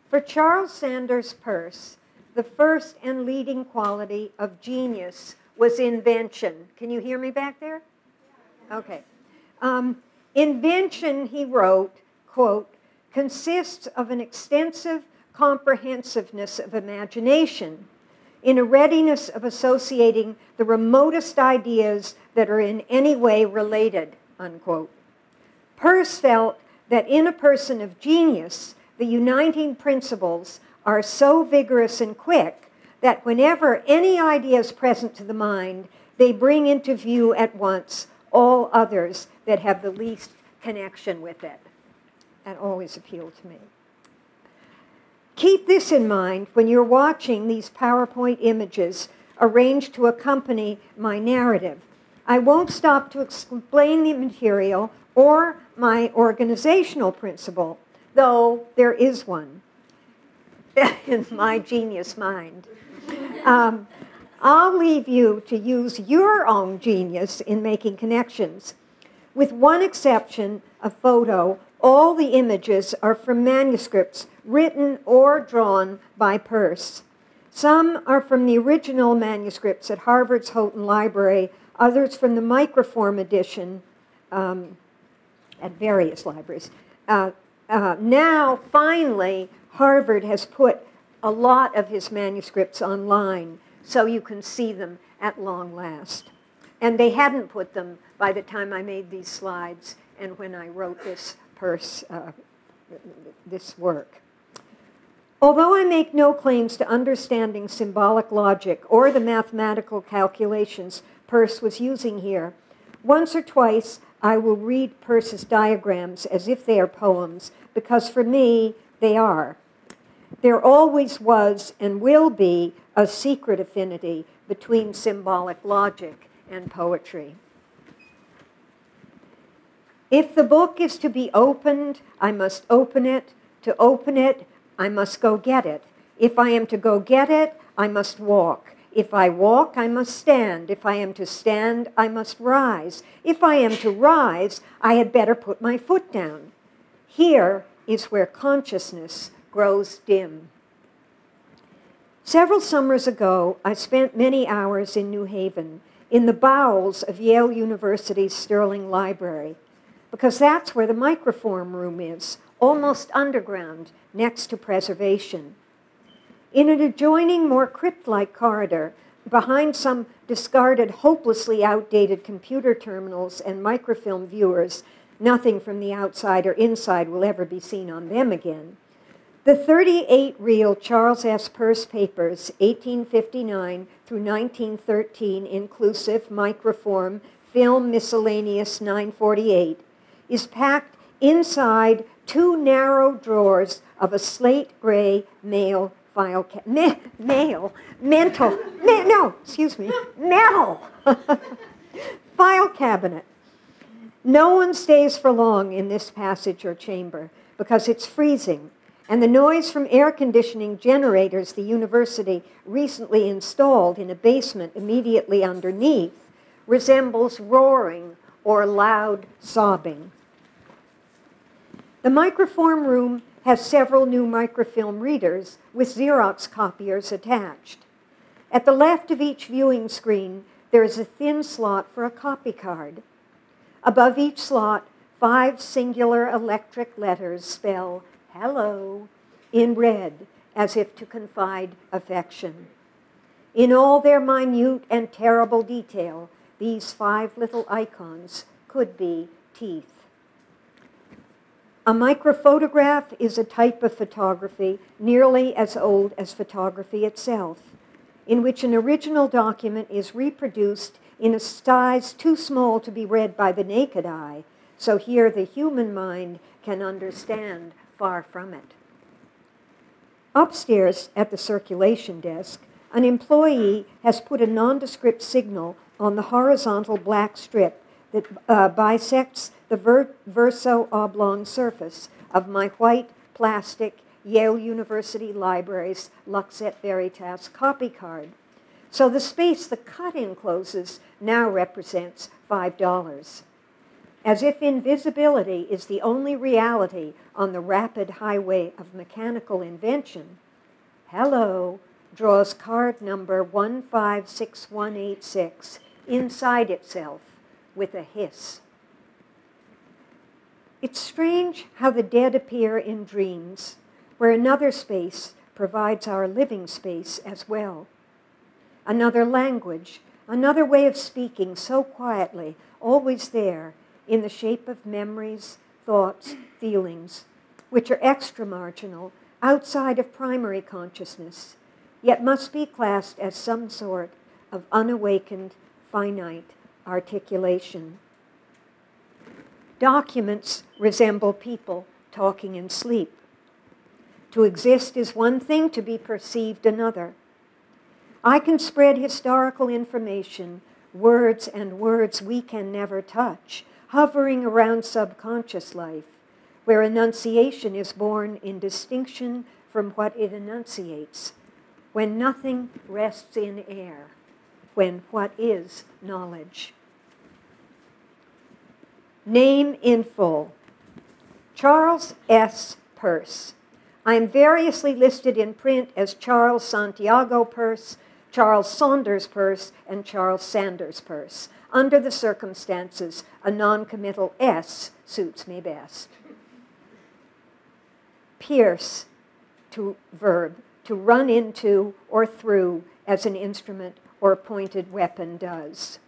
For Charles Sanders Peirce, the first and leading quality of genius was invention. Can you hear me back there? Okay. Invention, he wrote, quote, consists of an extensive comprehensiveness of imagination, in a readiness of associating the remotest ideas that are in any way related, unquote. Peirce felt that in a person of genius, the uniting principles are so vigorous and quick that whenever any idea is present to the mind, they bring into view at once all others that have the least connection with it. That always appealed to me. Keep this in mind when you're watching these PowerPoint images arranged to accompany my narrative. I won't stop to explain the material or my organizational principle, though there is one in my genius mind. I'll leave you to use your own genius in making connections. With one exception, a photo, all the images are from manuscripts written or drawn by Peirce. Some are from the original manuscripts at Harvard's Houghton Library, others from the microform edition at various libraries. Now, finally, Harvard has put a lot of his manuscripts online, so you can see them at long last. And they hadn't put them by the time I made these slides and when I wrote this Peirce, this work. Although I make no claims to understanding symbolic logic or the mathematical calculations Peirce was using here, once or twice I will read Peirce's diagrams as if they are poems, because for me, they are. There always was and will be a secret affinity between symbolic logic and poetry. If the book is to be opened, I must open it. To open it, I must go get it. If I am to go get it, I must walk. If I walk, I must stand. If I am to stand, I must rise. If I am to rise, I had better put my foot down. Here is where consciousness grows dim. Several summers ago, I spent many hours in New Haven, in the bowels of Yale University's Sterling Library, because that's where the microform room is, almost underground, next to preservation. In an adjoining, more crypt-like corridor, behind some discarded, hopelessly outdated computer terminals and microfilm viewers, nothing from the outside or inside will ever be seen on them again, the 38-reel Charles S. Peirce papers, 1859 through 1913, inclusive, microform, film miscellaneous 948, is packed inside two narrow drawers of a slate gray metal file cabinet. No one stays for long in this passage or chamber because it's freezing, and the noise from air conditioning generators the university recently installed in a basement immediately underneath resembles roaring or loud sobbing. The microform room has several new microfilm readers with Xerox copiers attached. At the left of each viewing screen, there is a thin slot for a copy card. Above each slot, 5 singular electric letters spell hello in red, as if to confide affection. In all their minute and terrible detail, these 5 little icons could be teeth. A microphotograph is a type of photography nearly as old as photography itself, in which an original document is reproduced in a size too small to be read by the naked eye, so here the human mind can understand far from it. Upstairs at the circulation desk, an employee has put a nondescript signal on the horizontal black strip that bisects the verso-oblong surface of my white plastic Yale University Library's Lux et Veritas copy card. So the space the cut encloses now represents $5. as if invisibility is the only reality on the rapid highway of mechanical invention, Hello draws card number 156186 inside itself with a hiss. It's strange how the dead appear in dreams, where another space provides our living space as well. Another language, another way of speaking so quietly, always there, in the shape of memories, thoughts, feelings, which are extra-marginal, outside of primary consciousness, yet must be classed as some sort of unawakened, finite articulation. Documents resemble people talking in sleep. To exist is one thing, to be perceived another. I can spread historical information, words and words we can never touch, hovering around subconscious life, where enunciation is born in distinction from what it enunciates, when nothing rests in air, when what is knowledge. Name in full: Charles S. Peirce. I am variously listed in print as Charles Santiago Peirce, Charles Saunders Peirce, and Charles Sanders Peirce. Under the circumstances, a non-committal S suits me best. Pierce, to verb, to run into or through as an instrument or pointed weapon does.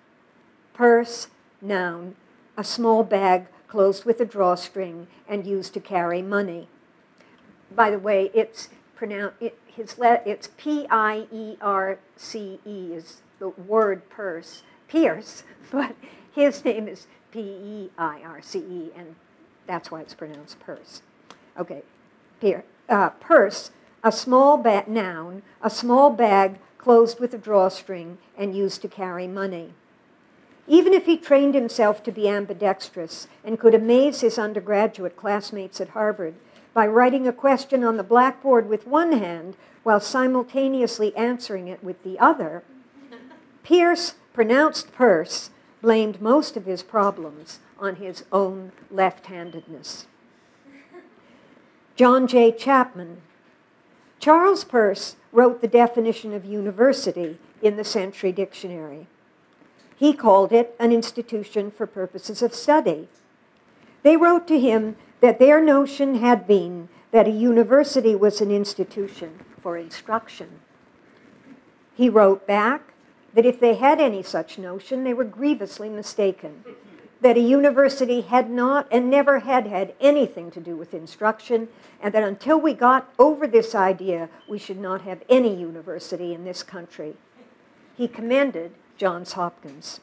Purse, noun, a small bag closed with a drawstring and used to carry money. By the way, it's pronounced, it's P-I-E-R-C-E is the word purse, Pierce, but his name is P-E-I-R-C-E, and that's why it's pronounced purse. Okay, purse, a small noun, a small bag closed with a drawstring and used to carry money. Even if he trained himself to be ambidextrous and could amaze his undergraduate classmates at Harvard by writing a question on the blackboard with one hand while simultaneously answering it with the other, Pierce, pronounced Peirce, blamed most of his problems on his own left-handedness. John J. Chapman. Charles Peirce wrote the definition of university in the Century Dictionary. He called it an institution for purposes of study. They wrote to him that their notion had been that a university was an institution for instruction. He wrote back that if they had any such notion, they were grievously mistaken, that a university had not and never had had anything to do with instruction, and that until we got over this idea, we should not have any university in this country. He commended Johns Hopkins.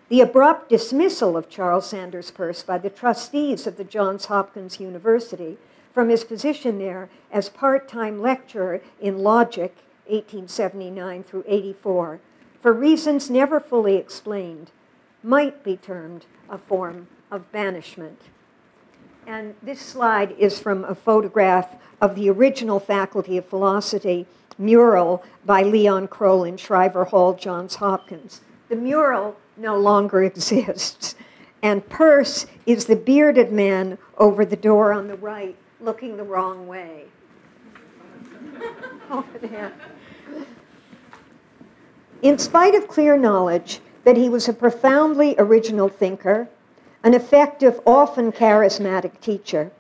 The abrupt dismissal of Charles Sanders Peirce by the trustees of the Johns Hopkins University from his position there as part-time lecturer in logic, 1879 through 84, for reasons never fully explained, might be termed a form of banishment. And this slide is from a photograph of the original Faculty of Philosophy mural by Leon Kroll in Shriver Hall, Johns Hopkins. The mural no longer exists, and Peirce is the bearded man over the door on the right, looking the wrong way. Over there. In spite of clear knowledge that he was a profoundly original thinker, an effective, often charismatic teacher,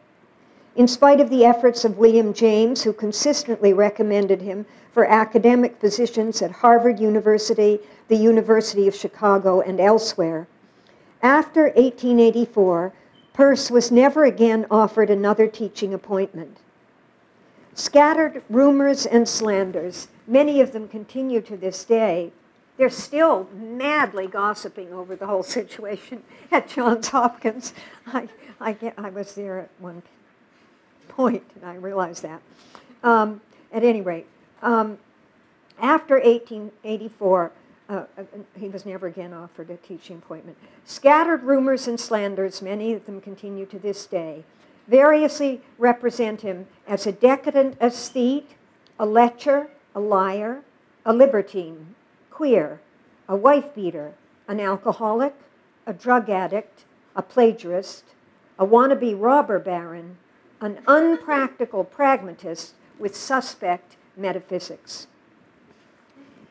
in spite of the efforts of William James, who consistently recommended him for academic positions at Harvard University, the University of Chicago, and elsewhere, after 1884, Peirce was never again offered another teaching appointment. Scattered rumors and slanders, many of them continue to this day. They're still madly gossiping over the whole situation at Johns Hopkins. I was there at one point, and I realized that. At any rate, after 1884, he was never again offered a teaching appointment. Scattered rumors and slanders, many of them continue to this day, variously represent him as a decadent aesthete, a lecher, a liar, a libertine, queer, a wife-beater, an alcoholic, a drug addict, a plagiarist, a wannabe robber baron, an unpractical pragmatist with suspect metaphysics.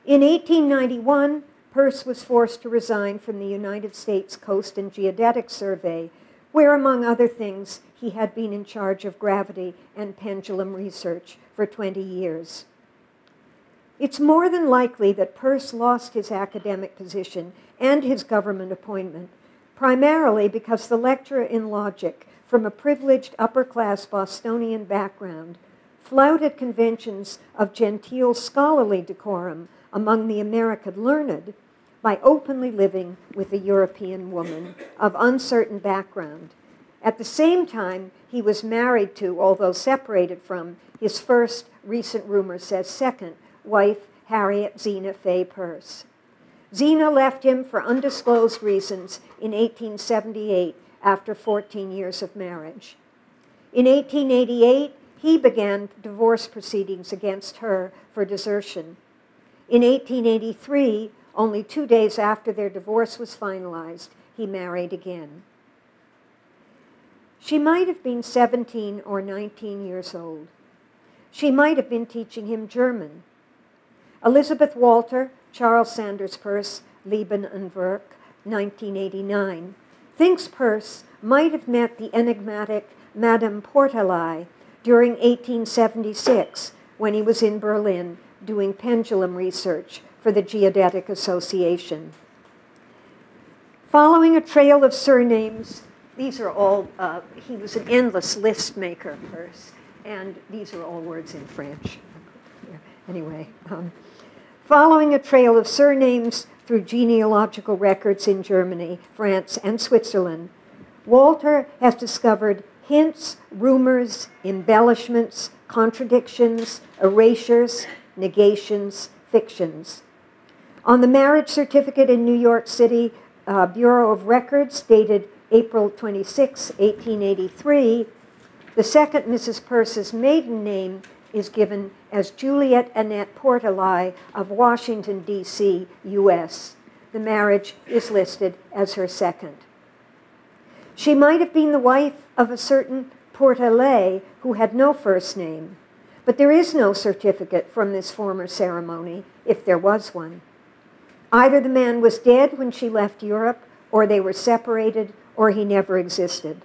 In 1891, Peirce was forced to resign from the United States Coast and Geodetic Survey, where, among other things, he had been in charge of gravity and pendulum research for 20 years. It's more than likely that Peirce lost his academic position and his government appointment, primarily because the lecturer in logic, from a privileged upper-class Bostonian background, flouted conventions of genteel scholarly decorum among the American learned by openly living with a European woman of uncertain background. At the same time, he was married to, although separated from, his first, recent rumor says second, wife, Harriet Zena Fay Peirce. Zena left him for undisclosed reasons in 1878 after 14 years of marriage. In 1888, he began divorce proceedings against her for desertion. In 1883, only 2 days after their divorce was finalized, he married again. She might have been 17 or 19 years old. She might have been teaching him German. Elizabeth Walter, Charles Sanders Peirce, Leben und Werk, 1989, thinks Peirce might have met the enigmatic Madame Portalai during 1876 when he was in Berlin doing pendulum research for the Geodetic Association. Following a trail of surnames, these are all, he was an endless list maker, Peirce, and these are all words in French. Anyway, following a trail of surnames through genealogical records in Germany, France, and Switzerland, Walter has discovered hints, rumors, embellishments, contradictions, erasures, negations, fictions. On the marriage certificate in New York City Bureau of Records, dated April 26, 1883, the second Mrs. Peirce's maiden name is given as Juliet Annette Portalai of Washington, D.C., U.S. The marriage is listed as her second. She might have been the wife of a certain Portalet who had no first name, but there is no certificate from this former ceremony, if there was one. Either the man was dead when she left Europe, or they were separated, or he never existed.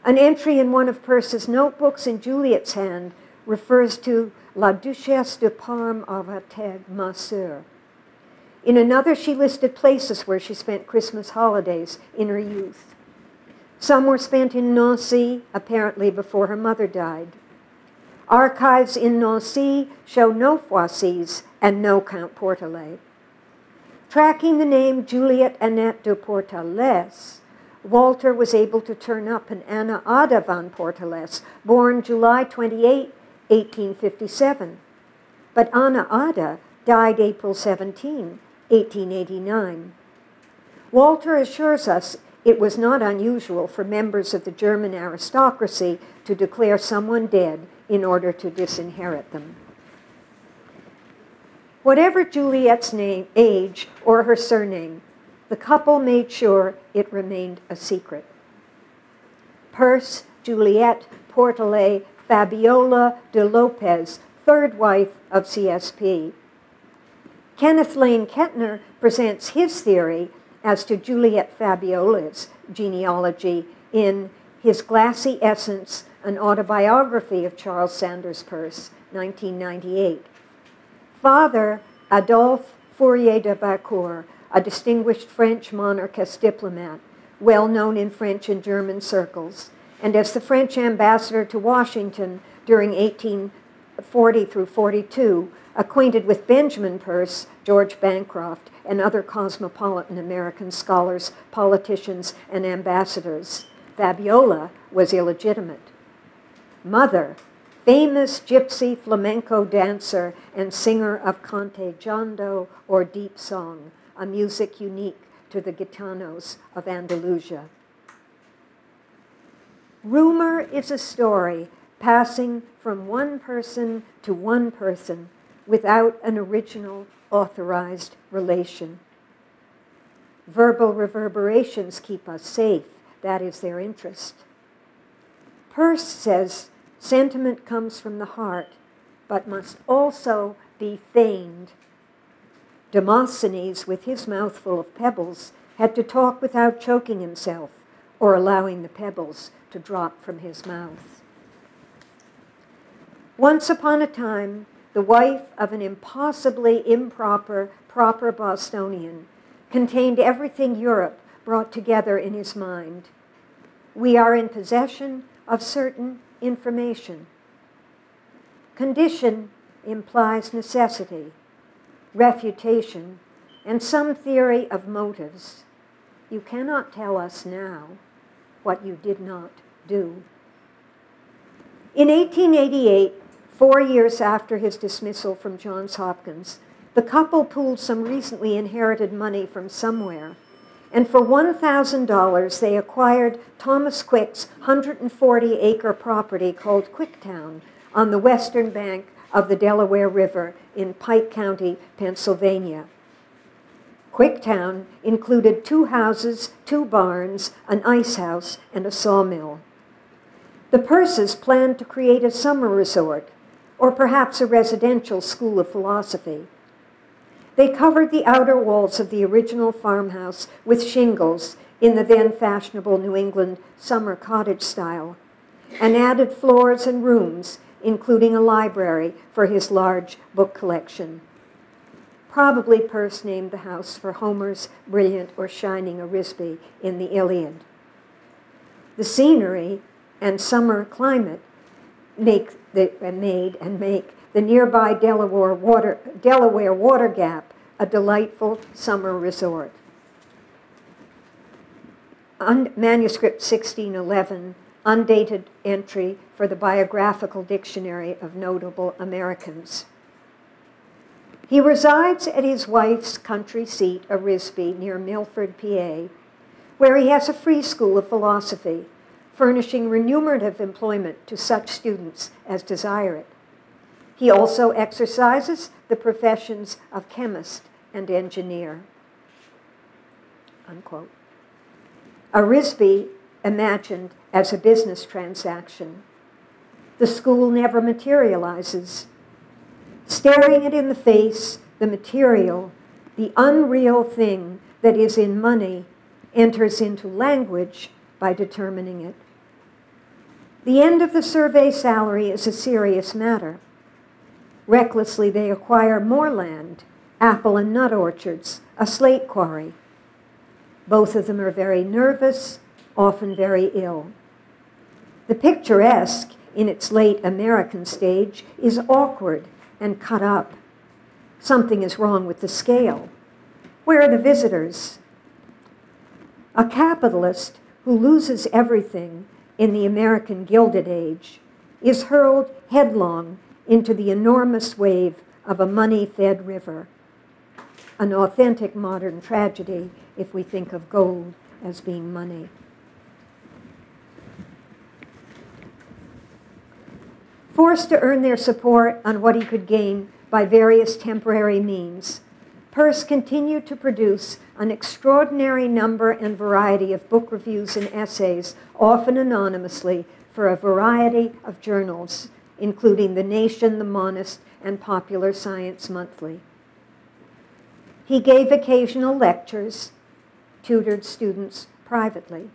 An entry in one of Peirce's notebooks in Juliet's hand refers to La Duchesse de Parme avec ma sœur. In another, she listed places where she spent Christmas holidays in her youth. Some were spent in Nancy, apparently before her mother died. Archives in Nancy show no Foisys and no Count Portalet. Tracking the name Juliet Annette de Portales, Walter was able to turn up an Anna Ada van Portales, born July 28, 1857. But Anna Ada died April 17, 1889. Walter assures us it was not unusual for members of the German aristocracy to declare someone dead in order to disinherit them. Whatever Juliet's name, age, or her surname, the couple made sure it remained a secret. Peirce, Juliet, Portalet, Fabiola de Lopez, third wife of CSP. Kenneth Lane Kettner presents his theory as to Juliet Fabiola's genealogy in his Glassy Essence, an autobiography of Charles Sanders Peirce, 1998. Father, Adolphe Fourier de Bacour, a distinguished French monarchist diplomat, well known in French and German circles, and as the French ambassador to Washington during 1840 through 42, acquainted with Benjamin Peirce, George Bancroft, and other cosmopolitan American scholars, politicians, and ambassadors. Fabiola was illegitimate. Mother, famous gypsy flamenco dancer and singer of cante jondo, or deep song, a music unique to the gitanos of Andalusia. Rumor is a story passing from one person to one person without an original authorized relation. Verbal reverberations keep us safe. That is their interest. Peirce says, sentiment comes from the heart, but must also be feigned. Demosthenes, with his mouthful of pebbles, had to talk without choking himself or allowing the pebbles to drop from his mouth. Once upon a time, the wife of an impossibly improper, proper Bostonian contained everything Europe brought together in his mind. We are in possession of certain information. Condition implies necessity, refutation, and some theory of motives. You cannot tell us now what you did not do. In 1888, 4 years after his dismissal from Johns Hopkins, the couple pooled some recently inherited money from somewhere, and for $1,000 they acquired Thomas Quick's 140-acre property called Quicktown on the western bank of the Delaware River in Pike County, Pennsylvania. Quicktown included 2 houses, 2 barns, an ice house, and a sawmill. The Peirces planned to create a summer resort, or perhaps a residential school of philosophy. They covered the outer walls of the original farmhouse with shingles in the then fashionable New England summer cottage style, and added floors and rooms, including a library for his large book collection. Probably Peirce named the house for Homer's brilliant or shining Arisbe in the Iliad. The scenery and summer climate make the nearby Delaware Water Gap a delightful summer resort. Manuscript 1611, undated entry for the Biographical Dictionary of Notable Americans. He resides at his wife's country seat, Arisbe, near Milford, PA, where he has a free school of philosophy, furnishing remunerative employment to such students as desire it. He also exercises the professions of chemist and engineer. Unquote. Arisbe imagined as a business transaction. The school never materializes. Staring it in the face, the material, the unreal thing that is in money, enters into language by determining it. The end of the survey salary is a serious matter. Recklessly, they acquire more land, apple and nut orchards, a slate quarry. Both of them are very nervous, often very ill. The picturesque, in its late American stage, is awkward and cut up. Something is wrong with the scale. Where are the visitors? A capitalist who loses everything in the American Gilded Age is hurled headlong into the enormous wave of a money-fed river. An authentic modern tragedy if we think of gold as being money. Forced to earn their support on what he could gain by various temporary means, Peirce continued to produce an extraordinary number and variety of book reviews and essays, often anonymously, for a variety of journals, including The Nation, The Monist, and Popular Science Monthly. He gave occasional lectures, tutored students privately,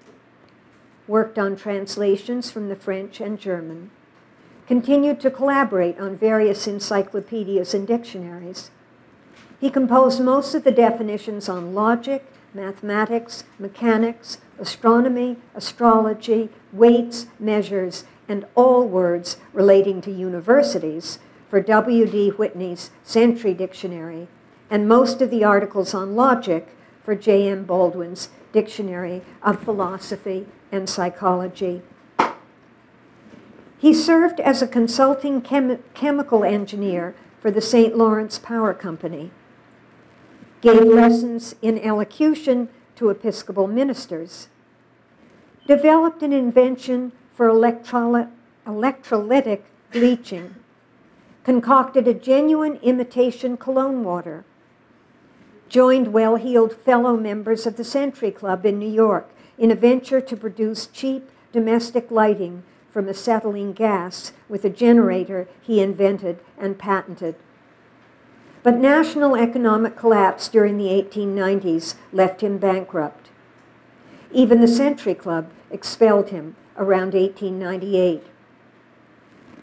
worked on translations from the French and German, continued to collaborate on various encyclopedias and dictionaries. He composed most of the definitions on logic, mathematics, mechanics, astronomy, astrology, weights, measures, and all words relating to universities for W.D. Whitney's Century Dictionary, and most of the articles on logic for J.M. Baldwin's Dictionary of Philosophy and Psychology. He served as a consulting chemical engineer for the St. Lawrence Power Company, gave lessons in elocution to Episcopal ministers, developed an invention for electrolytic bleaching, concocted a genuine imitation cologne water, joined well-heeled fellow members of the Century Club in New York in a venture to produce cheap domestic lighting from acetylene gas with a generator he invented and patented. But national economic collapse during the 1890s left him bankrupt. Even the Century Club expelled him around 1898.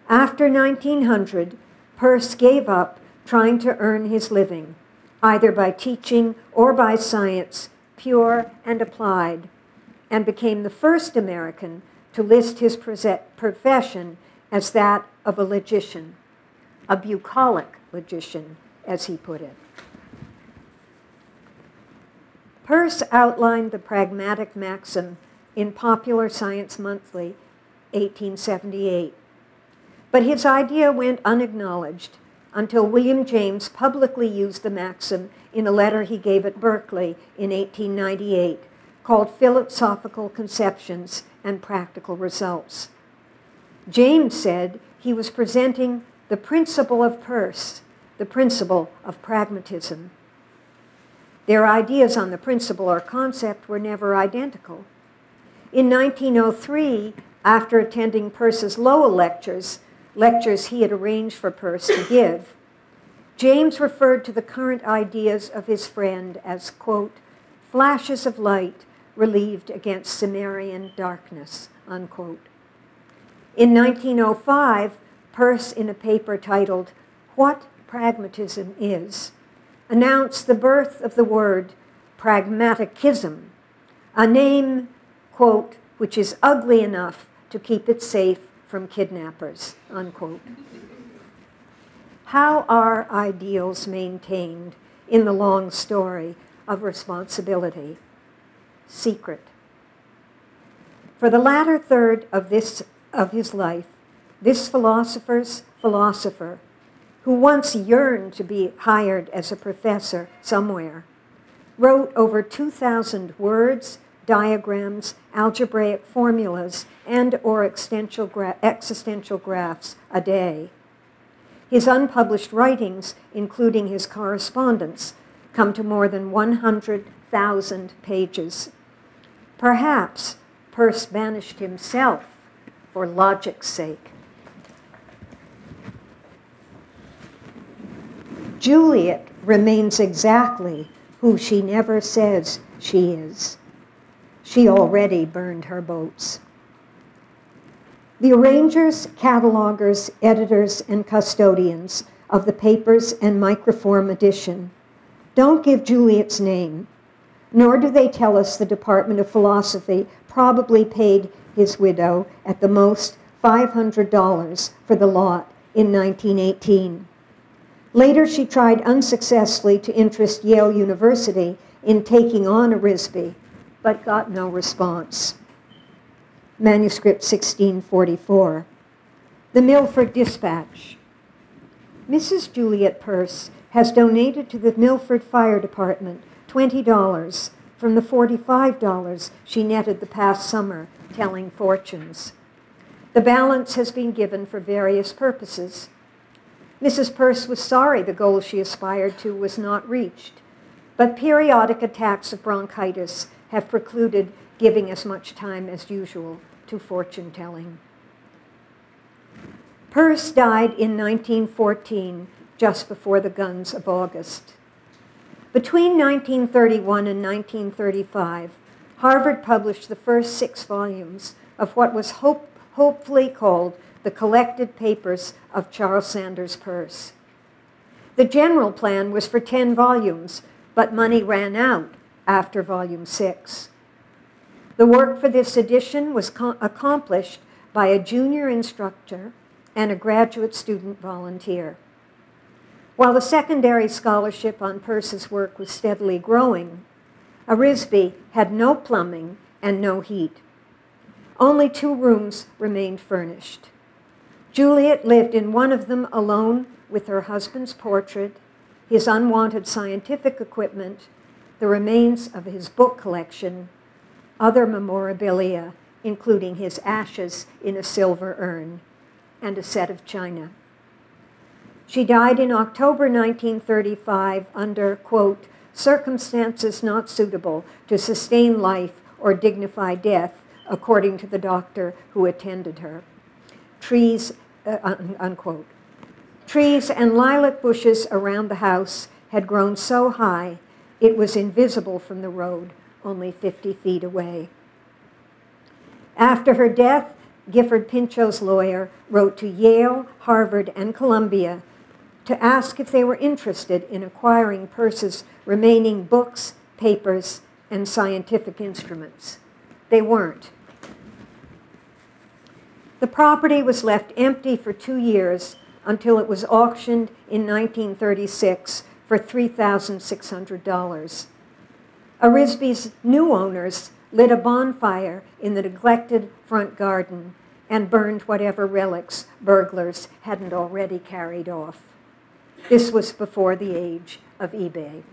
After 1900, Peirce gave up trying to earn his living, either by teaching or by science, pure and applied, and became the first American to list his profession as that of a logician, a bucolic logician, as he put it. Peirce outlined the pragmatic maxim in Popular Science Monthly, 1878. But his idea went unacknowledged until William James publicly used the maxim in a letter he gave at Berkeley in 1898, called Philosophical Conceptions and Practical Results. James said he was presenting the principle of Peirce, the principle of pragmatism. Their ideas on the principle or concept were never identical. In 1903, after attending Peirce's Lowell lectures he had arranged for Peirce to give, James referred to the current ideas of his friend as, quote, flashes of light relieved against Cimmerian darkness, unquote. In 1905, Peirce, in a paper titled What Pragmatism Is, announced the birth of the word pragmaticism, a name, quote, which is ugly enough to keep it safe from kidnappers, unquote. How are ideals maintained in the long story of responsibility? Secret. For the latter third of his life, this philosopher's philosopher, who once yearned to be hired as a professor somewhere, wrote over 2,000 words, diagrams, algebraic formulas, and or existential graphs a day. His unpublished writings, including his correspondence, come to more than 100,000 pages. Perhaps Peirce banished himself for logic's sake. Juliet remains exactly who she never says she is. She already burned her boats. The arrangers, catalogers, editors, and custodians of the papers and microform edition don't give Juliet's name, nor do they tell us the Department of Philosophy probably paid his widow at the most $500 for the lot in 1918. Later, she tried unsuccessfully to interest Yale University in taking on Orisby, but got no response. Manuscript 1644. The Milford Dispatch. Mrs. Juliet Peirce has donated to the Milford Fire Department $20 from the $45 she netted the past summer telling fortunes. The balance has been given for various purposes. Mrs. Peirce was sorry the goal she aspired to was not reached, but periodic attacks of bronchitis have precluded giving as much time as usual to fortune-telling. Peirce died in 1914, just before the guns of August. Between 1931 and 1935, Harvard published the first 6 volumes of what was hopefully called the Collected Papers of Charles Sanders Peirce. The general plan was for 10 volumes, but money ran out after volume 6. The work for this edition was accomplished by a junior instructor and a graduate student volunteer. While the secondary scholarship on Peirce's work was steadily growing, Orisby had no plumbing and no heat. Only 2 rooms remained furnished. Juliet lived in one of them alone with her husband's portrait, his unwanted scientific equipment, the remains of his book collection, other memorabilia, including his ashes in a silver urn, and a set of china. She died in October 1935 under, quote, circumstances not suitable to sustain life or dignify death, according to the doctor who attended her. Trees, unquote. Trees and lilac bushes around the house had grown so high it was invisible from the road, only 50 feet away. After her death, Gifford Pinchot's lawyer wrote to Yale, Harvard, and Columbia to ask if they were interested in acquiring Peirce's remaining books, papers, and scientific instruments. They weren't. The property was left empty for 2 years until it was auctioned in 1936 for $3,600. Arisby's new owners lit a bonfire in the neglected front garden and burned whatever relics burglars hadn't already carried off. This was before the age of eBay.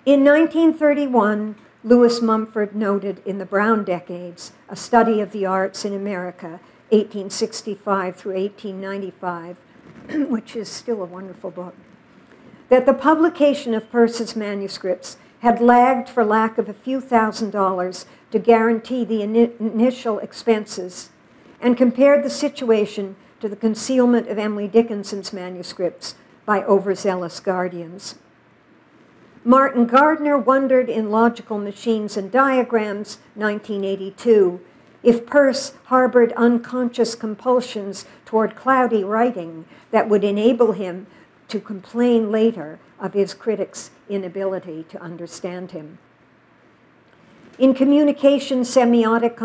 In 1931, Lewis Mumford noted in The Brown Decades, A Study of the Arts in America, 1865 through 1895, which is still a wonderful book, that the publication of Peirce's manuscripts had lagged for lack of a few $1,000s to guarantee the initial expenses, and compared the situation to the concealment of Emily Dickinson's manuscripts by overzealous guardians. Martin Gardner wondered in Logical Machines and Diagrams, 1982, if Peirce harbored unconscious compulsions toward cloudy writing that would enable him to complain later of his critics' inability to understand him. In Communication, Semiotic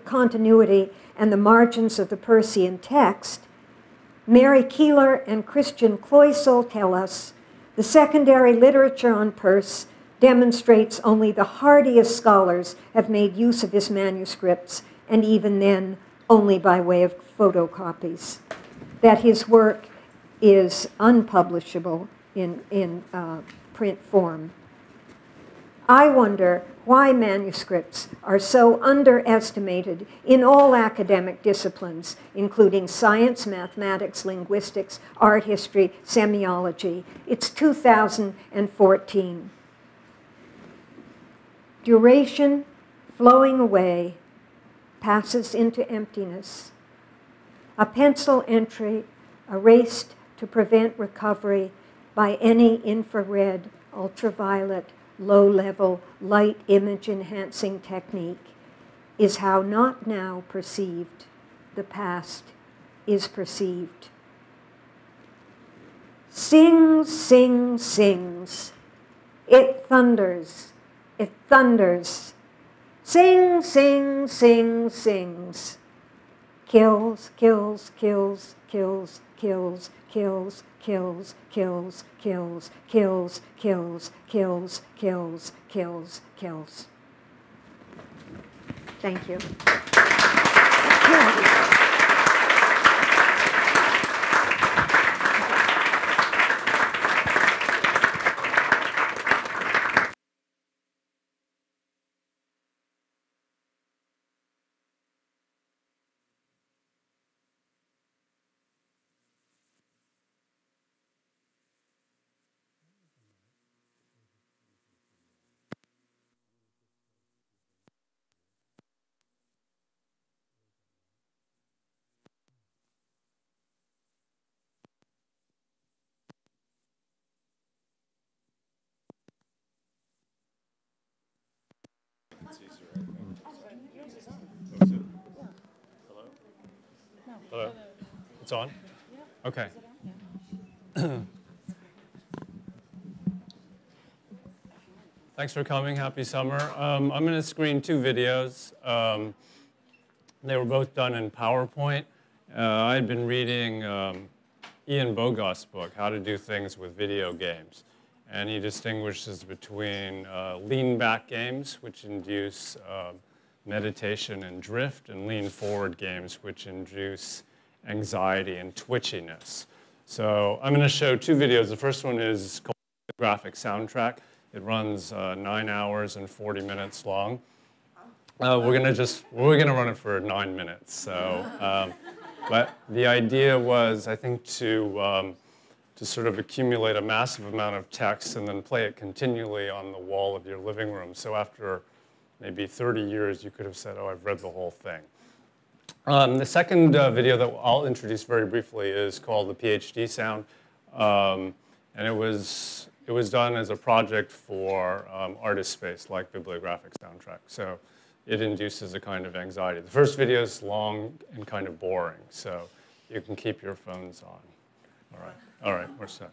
Continuity, and the Margins of the Peircean Text, Mary Keeler and Christian Cloysel tell us the secondary literature on Peirce demonstrates only the hardiest scholars have made use of his manuscripts, and even then, only by way of photocopies. That his work is unpublishable in print form. I wonder why manuscripts are so underestimated in all academic disciplines, including science, mathematics, linguistics, art history, semiology. It's 2014. Duration, flowing away, passes into emptiness. A pencil entry erased to prevent recovery by any infrared, ultraviolet, low-level, light image-enhancing technique is how not now perceived, the past is perceived. Sings, sings, sings. It thunders, it thunders. Sing, sing, sing, sings. Kills, kills, kills, kills, kills, kills, kills, kills, kills, kills, kills, kills, kills, kills, kills. Thank you. Hello? It's on? Okay. Thanks for coming. Happy summer. I'm going to screen two videos. They were both done in PowerPoint. I had been reading Ian Bogost's book, How to Do Things with Video Games. And he distinguishes between lean-back games, which induce meditation and drift, and lean-forward games, which induce anxiety and twitchiness. So I'm going to show two videos. The first one is called the Graphic Soundtrack. It runs 9 hours and 40 minutes long. We're gonna run it for 9 minutes. So, but the idea was, I think, to to sort of accumulate a massive amount of text and then play it continually on the wall of your living room. So after maybe 30 years, you could have said, oh, I've read the whole thing. The second video that I'll introduce very briefly is called the PhD sound. And it was done as a project for artist space, like bibliographic soundtrack. So it induces a kind of anxiety. The first video is long and kind of boring, so you can keep your phones on. All right, we're set.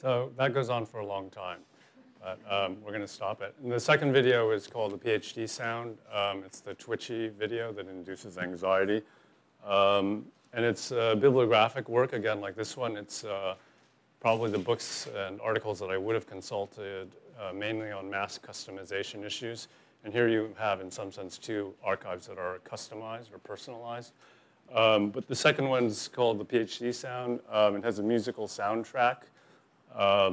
So that goes on for a long time, but we're going to stop it. And the second video is called the PhD sound. It's the twitchy video that induces anxiety. And it's bibliographic work, again, like this one. It's probably the books and articles that I would have consulted mainly on mass customization issues. And here you have, in some sense, two archives that are customized or personalized. But the second one's called the PhD sound. It has a musical soundtrack. I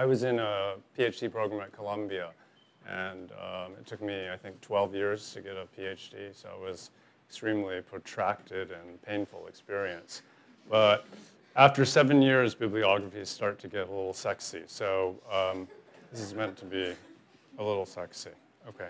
was in a PhD program at Columbia, and it took me, I think, 12 years to get a PhD, so it was extremely protracted and painful experience. But after 7 years, bibliographies start to get a little sexy, so this is meant to be a little sexy. Okay.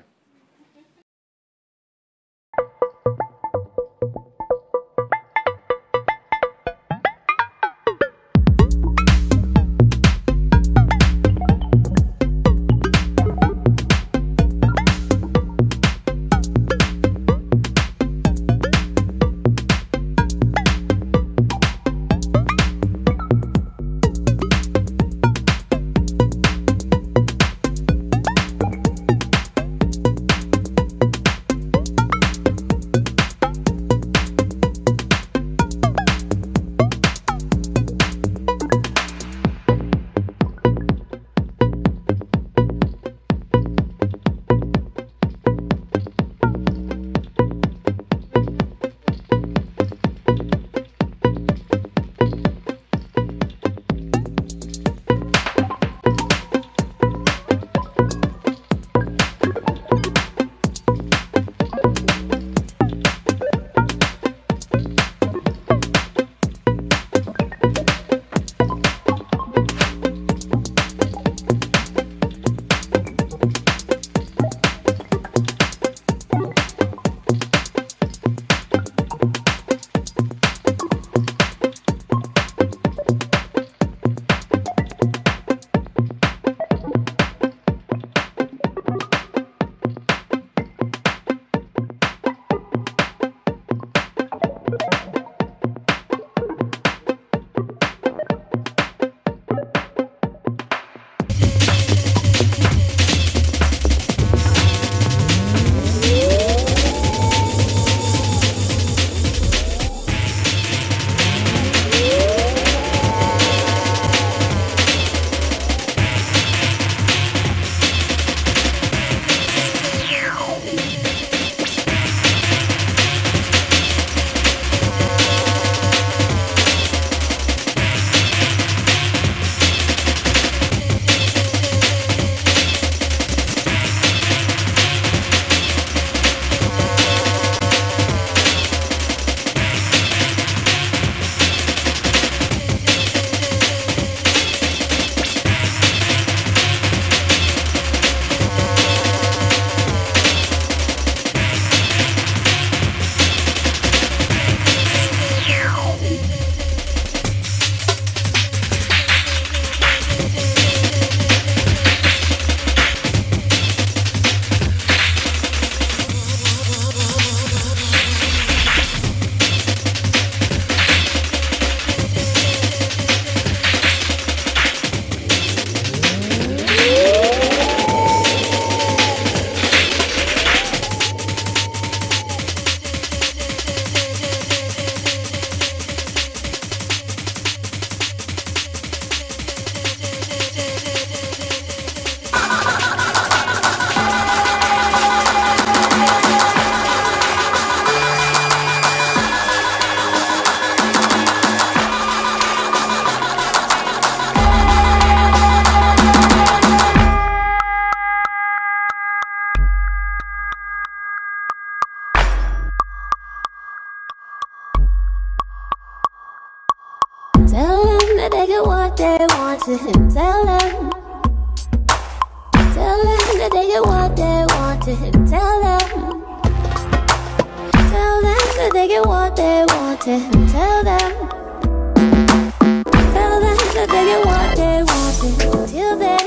they want to him. Tell them that they get what they want to him. Tell them that they get what they want to him. Tell them that they get what they want to him. Till then.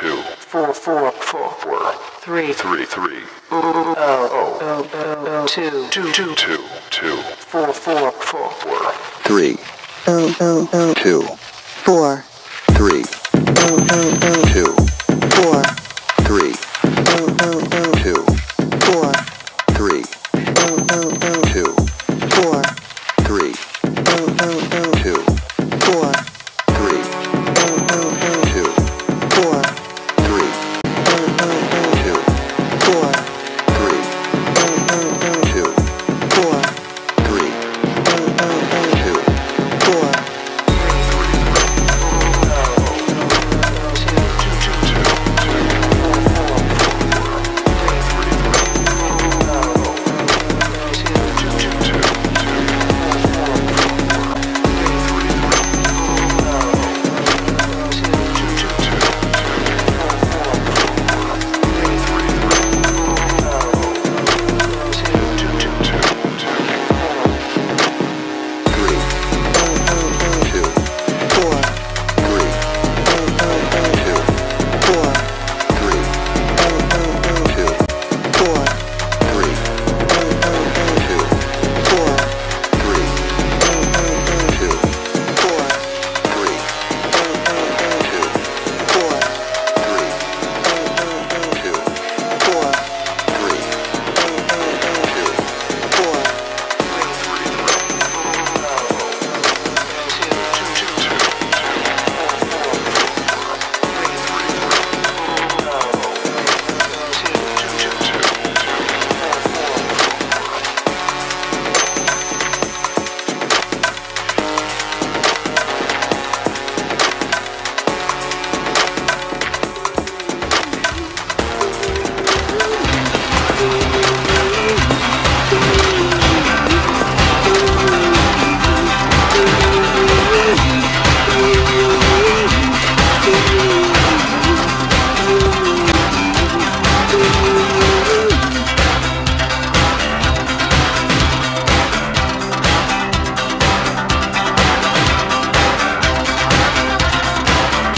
4 4 4 4 3 3 3 2 2 2 2 2 4 4 4 4 3 2 4 3 2 4 3 2 4 3 2 4 3 2 4 3 2 4 3 2 4 3 2 4 3 2 4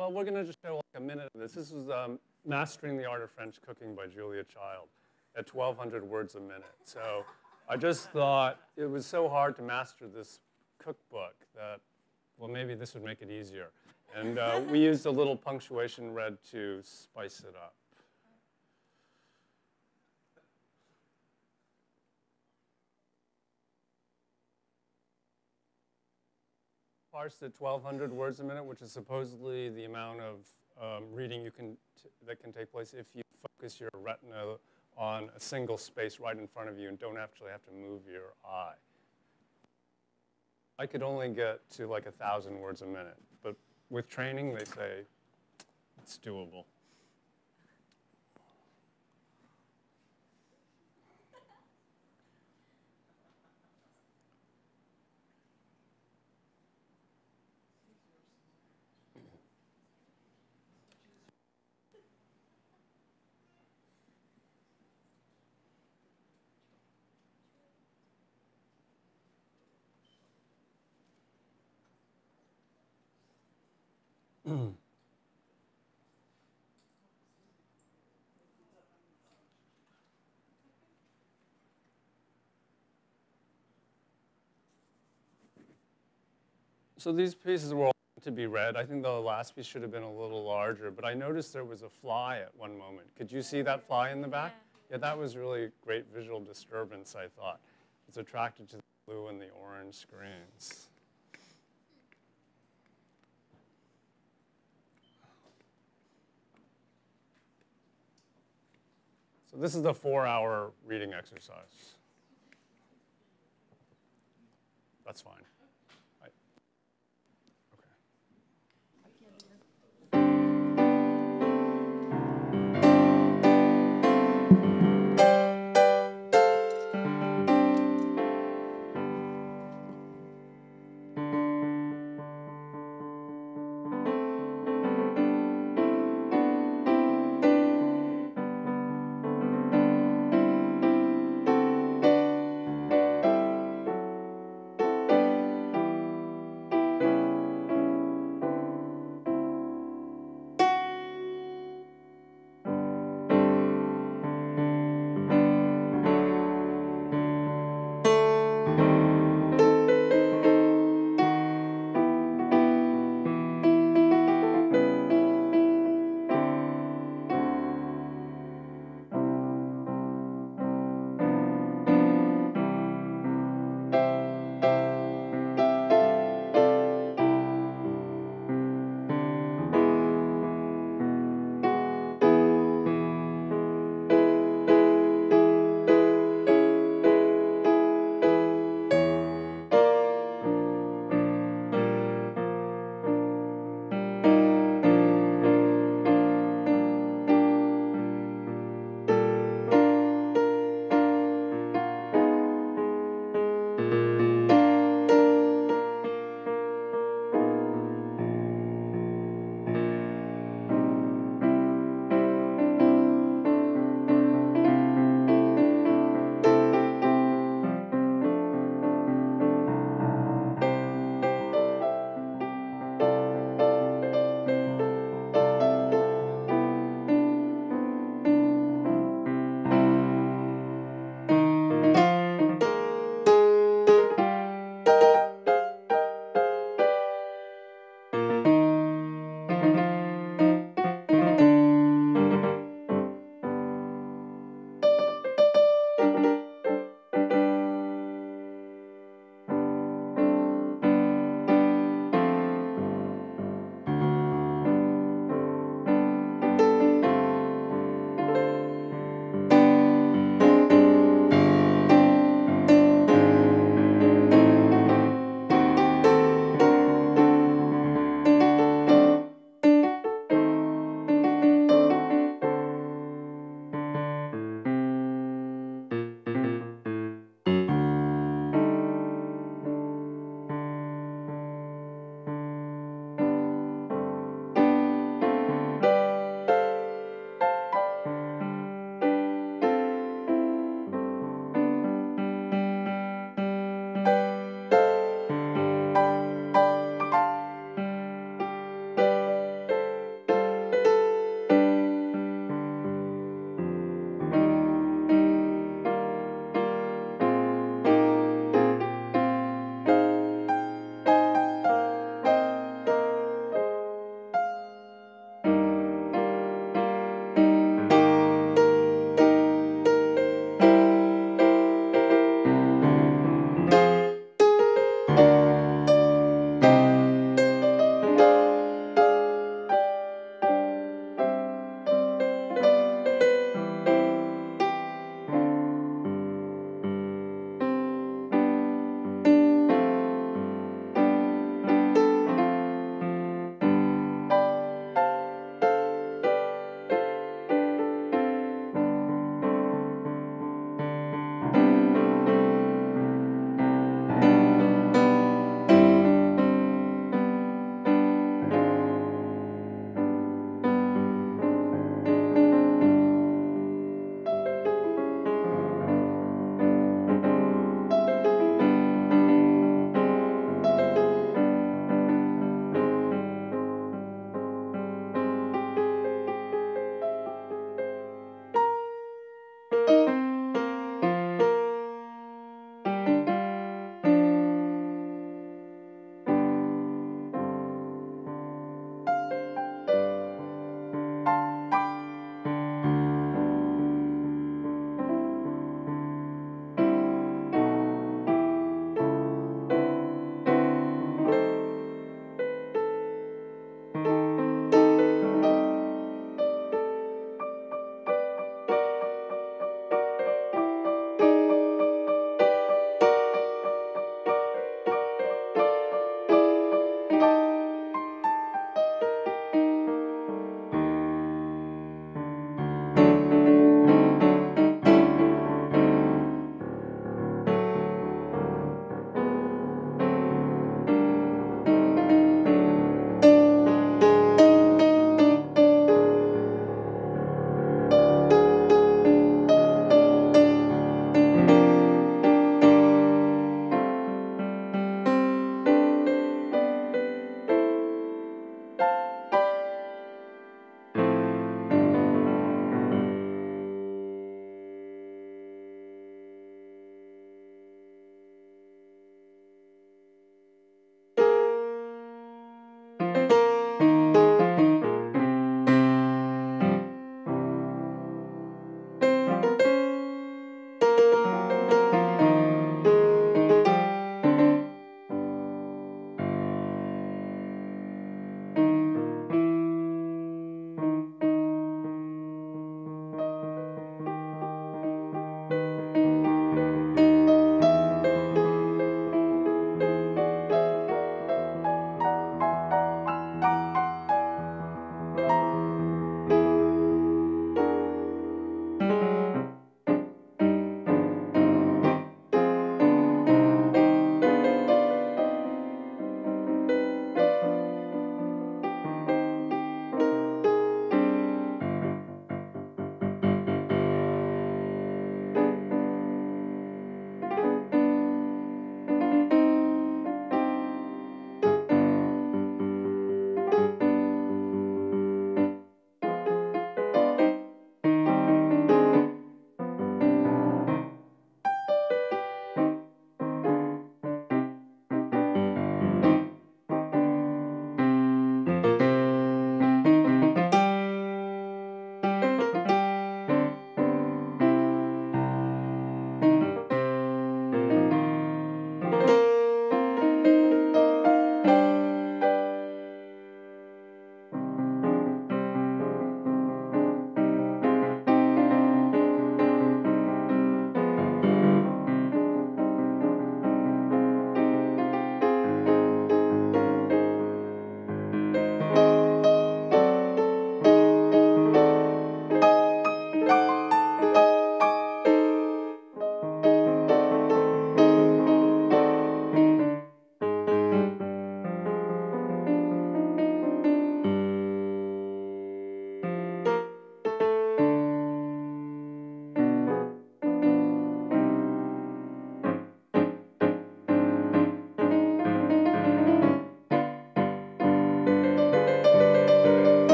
Well, we're going to just show like a minute of this. This was Mastering the Art of French Cooking by Julia Child at 1,200 words a minute. So I just thought it was so hard to master this cookbook that, well, maybe this would make it easier. And we used a little punctuation red to spice it up. Parsed at 1,200 words a minute, which is supposedly the amount of reading that can take place if you focus your retina on a single space right in front of you and don't actually have to move your eye. I could only get to like 1,000 words a minute, but with training, they say it's doable. So these pieces were all to be read. I think the last piece should have been a little larger, but I noticed there was a fly at one moment. Could you see that fly in the back? Yeah, that was really great visual disturbance, I thought. It's attracted to the blue and the orange screens. So this is the 4-hour reading exercise. That's fine.